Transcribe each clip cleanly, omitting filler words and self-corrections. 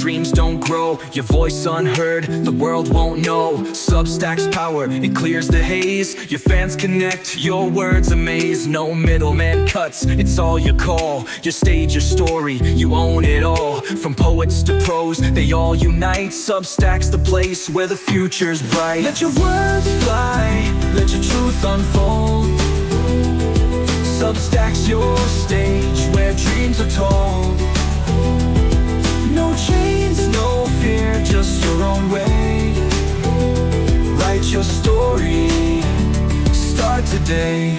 dreams don't grow, your voice unheard, the world won't know. Substack's power, it clears the haze. Your fans connect, your words amaze. No middleman cuts, it's all your call. Your stage, your story, you own it all. From poets to pros, they all unite. Substack's the place where the future's bright. Let your words fly, let your truth unfold. Substack's your stage where dreams are told. No chains, no fear, just your own way. Write your story, start today.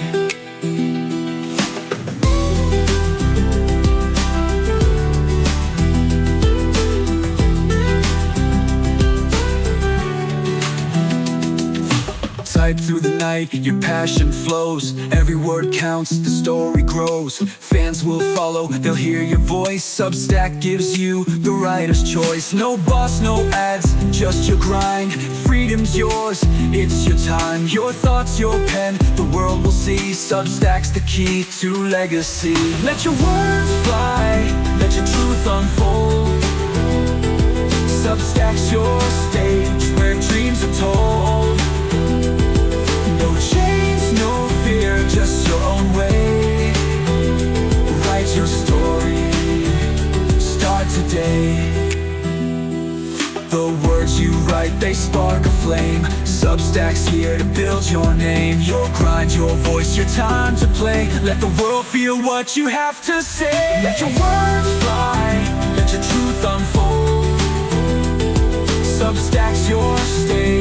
Through the night, your passion flows. Every word counts, the story grows. Fans will follow, they'll hear your voice. Substack gives you the writer's choice. No boss, no ads, just your grind. Freedom's yours, it's your time. Your thoughts, your pen, the world will see. Substack's the key to legacy. Let your words fly, let your truth unfold. Substack's your stage where dreams are told. No chains, no fear, just your own way. Write your story, start today. The words you write, they spark a flame. Substack's here to build your name. Your grind, your voice, your time to play. Let the world feel what you have to say. Let your words fly, let your truth unfold. Substack's your stage